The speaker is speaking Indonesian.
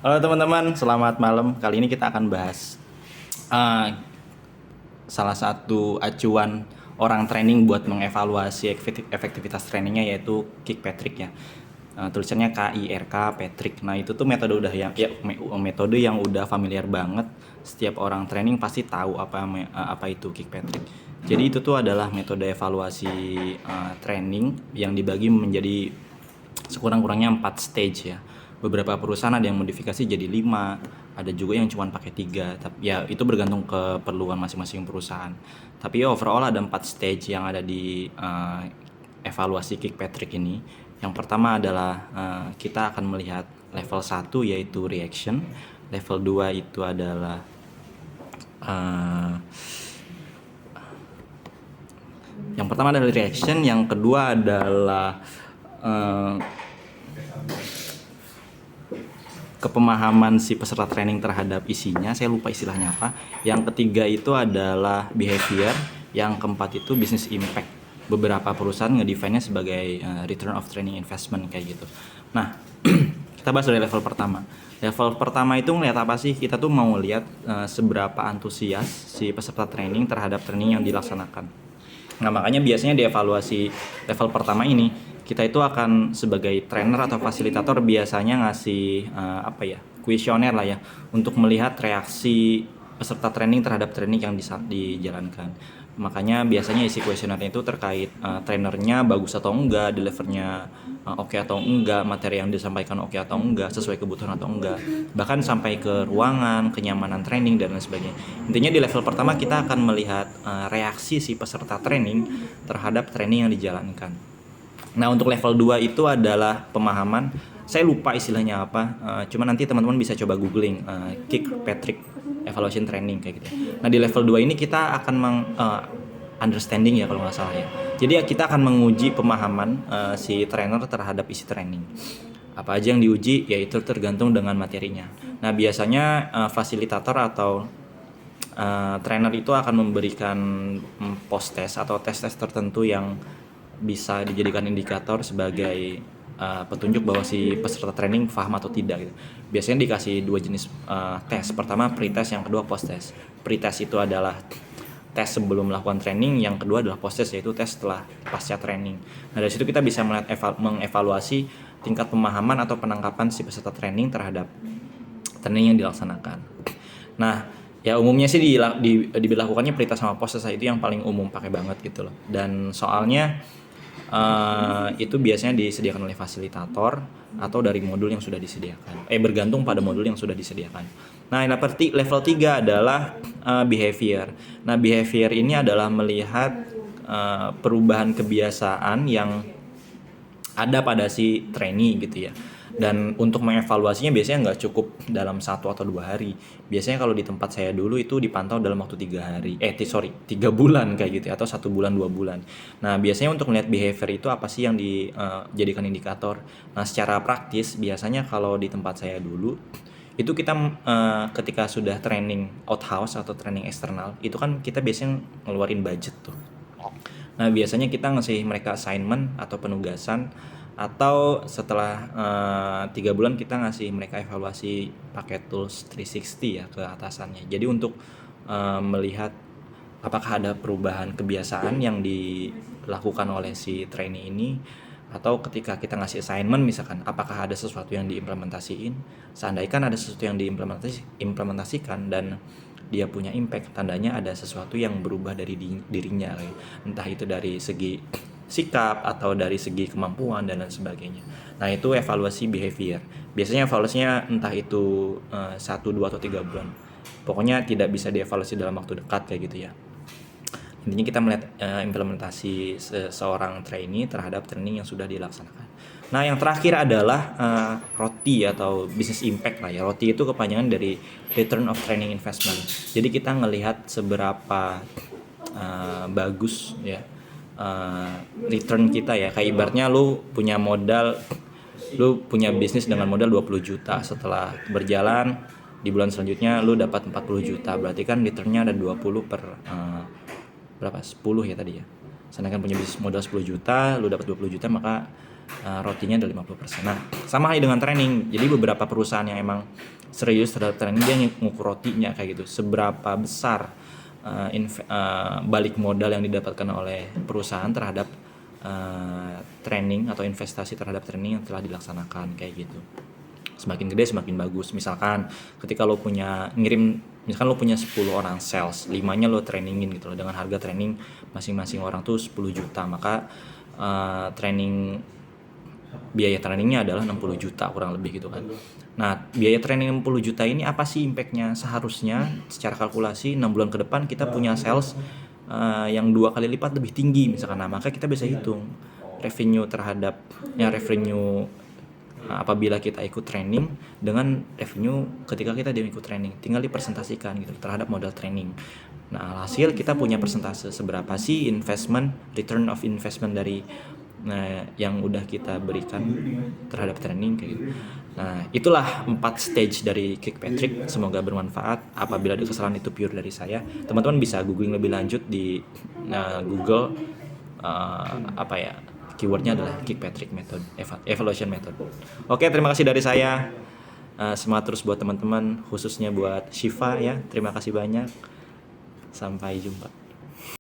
Halo teman-teman, selamat malam. Kali ini kita akan bahas uh, salah satu acuan orang training buat mengevaluasi efektivitas trainingnya, yaitu Kirkpatrick ya. Tulisannya KIRK Patrick. Nah itu tuh metode udah yang ya, metode yang udah familiar banget. Setiap orang training pasti tahu apa itu Kirkpatrick. Jadi itu tuh adalah metode evaluasi training yang dibagi menjadi sekurang-kurangnya 4 stage ya. Beberapa perusahaan ada yang modifikasi jadi 5, ada juga yang cuma pakai 3. Tapi ya itu bergantung keperluan masing-masing perusahaan. Tapi ya overall ada 4 stage yang ada di evaluasi Kirkpatrick ini. Yang pertama adalah kita akan melihat level 1 yaitu reaction, level 2 itu adalah yang pertama adalah reaction, yang kedua adalah kepemahaman si peserta training terhadap isinya, saya lupa istilahnya apa. Yang ketiga itu adalah behavior, yang keempat itu business impact. Beberapa perusahaan ngedefine-nya sebagai return of training investment kayak gitu. Nah, kita bahas dari level pertama. Level pertama itu ngeliat apa sih? Kita tuh mau lihat seberapa antusias si peserta training terhadap training yang dilaksanakan. Nah, makanya biasanya di evaluasi level pertama ini kita itu akan sebagai trainer atau fasilitator biasanya ngasih kuesioner lah ya, untuk melihat reaksi peserta training terhadap training yang dijalankan. Makanya biasanya isi kuesionernya itu terkait trainernya bagus atau enggak, delivernya oke atau enggak, materi yang disampaikan oke atau enggak, sesuai kebutuhan atau enggak, bahkan sampai ke ruangan, kenyamanan training dan lain sebagainya. Intinya di level pertama kita akan melihat reaksi si peserta training terhadap training yang dijalankan. Nah, untuk level 2 itu adalah pemahaman. Saya lupa istilahnya apa, cuma nanti teman-teman bisa coba googling Kirkpatrick evaluation training kayak gitu. Nah, di level 2 ini kita akan understanding ya kalau nggak salah ya. Jadi kita akan menguji pemahaman si trainer terhadap isi training. Apa aja yang diuji, ya itu tergantung dengan materinya. Nah, biasanya fasilitator atau trainer itu akan memberikan post test atau tes-tes tertentu yang bisa dijadikan indikator sebagai petunjuk bahwa si peserta training paham atau tidak gitu. Biasanya dikasih 2 jenis tes. Pertama pre-test, yang kedua post-test. Pre-test itu adalah tes sebelum melakukan training, yang kedua adalah post-test, yaitu tes setelah pasca training. Nah, dari situ kita bisa melihat mengevaluasi tingkat pemahaman atau penangkapan si peserta training terhadap training yang dilaksanakan. Nah, ya umumnya sih dilakukannya pre-test sama post-test itu yang paling umum pakai banget gitu loh. Dan soalnya itu biasanya disediakan oleh fasilitator atau dari modul yang sudah disediakan. Bergantung pada modul yang sudah disediakan. Nah, level 3 adalah behavior. Nah, behavior ini adalah melihat perubahan kebiasaan yang ada pada si trainee gitu ya. Dan untuk mengevaluasinya biasanya nggak cukup dalam 1 atau 2 hari. Biasanya kalau di tempat saya dulu itu dipantau dalam waktu 3 hari, 3 bulan kayak gitu, atau 1 bulan 2 bulan. Nah, biasanya untuk melihat behavior itu apa sih yang dijadikan indikator. Nah, secara praktis biasanya kalau di tempat saya dulu itu kita ketika sudah training outhouse atau training eksternal itu kan kita biasanya ngeluarin budget tuh. Nah, biasanya kita ngasih mereka assignment atau penugasan, atau setelah 3 bulan kita ngasih mereka evaluasi pakai tools 360 ya ke atasannya. Jadi untuk melihat apakah ada perubahan kebiasaan yang dilakukan oleh si trainee ini, atau ketika kita ngasih assignment misalkan apakah ada sesuatu yang diimplementasiin. Seandainya ada sesuatu yang diimplementasikan dan dia punya impact, tandanya ada sesuatu yang berubah dari dirinya, entah itu dari segi sikap atau dari segi kemampuan dan lain sebagainya. Nah, itu evaluasi behavior. Biasanya evaluasinya entah itu 1, 2, atau 3 bulan. Pokoknya tidak bisa dievaluasi dalam waktu dekat kayak gitu ya. Intinya kita melihat implementasi seorang trainee terhadap training yang sudah dilaksanakan. Nah, yang terakhir adalah ROTI atau business impact lah ya. ROTI itu kepanjangan dari return of training investment. Jadi kita ngelihat seberapa bagus ya return kita ya. Kayak ibaratnya lu punya bisnis dengan modal 20 juta. Setelah berjalan di bulan selanjutnya lu dapat 40 juta. Berarti kan returnnya ada 20 per berapa? 10 ya tadi ya. Sedangkan punya bisnis modal 10 juta, lu dapat 20 juta, maka rotinya ada 50%. Nah, sama halnya dengan training. Jadi beberapa perusahaan yang emang serius terhadap training, dia ngukur rotinya kayak gitu. Seberapa besar balik modal yang didapatkan oleh perusahaan terhadap training atau investasi terhadap training yang telah dilaksanakan kayak gitu. Semakin gede semakin bagus. Misalkan ketika lo punya misalkan lo punya 10 orang sales, 5-nya lo trainingin gitu loh, dengan harga training masing-masing orang tuh 10 juta, maka biaya trainingnya adalah 60 juta kurang lebih gitu kan. Nah, biaya training 60 juta ini apa sih impactnya? Seharusnya secara kalkulasi 6 bulan ke depan kita punya sales yang 2 kali lipat lebih tinggi misalkan. Nah, maka kita bisa hitung revenue apabila kita ikut training dengan revenue ketika kita ikut training, tinggal dipresentasikan gitu terhadap modal training. Nah, hasil kita punya persentase seberapa sih return of investment dari yang udah kita berikan terhadap training kayak gitu. Nah, itulah 4 stage dari Kirkpatrick. Semoga bermanfaat. Apabila ada kesalahan itu pure dari saya. Teman-teman bisa googling lebih lanjut di Google, keywordnya adalah Kirkpatrick method, evaluation method. Oke, terima kasih dari saya. Semangat terus buat teman-teman, khususnya buat Shiva ya. Terima kasih banyak. Sampai jumpa.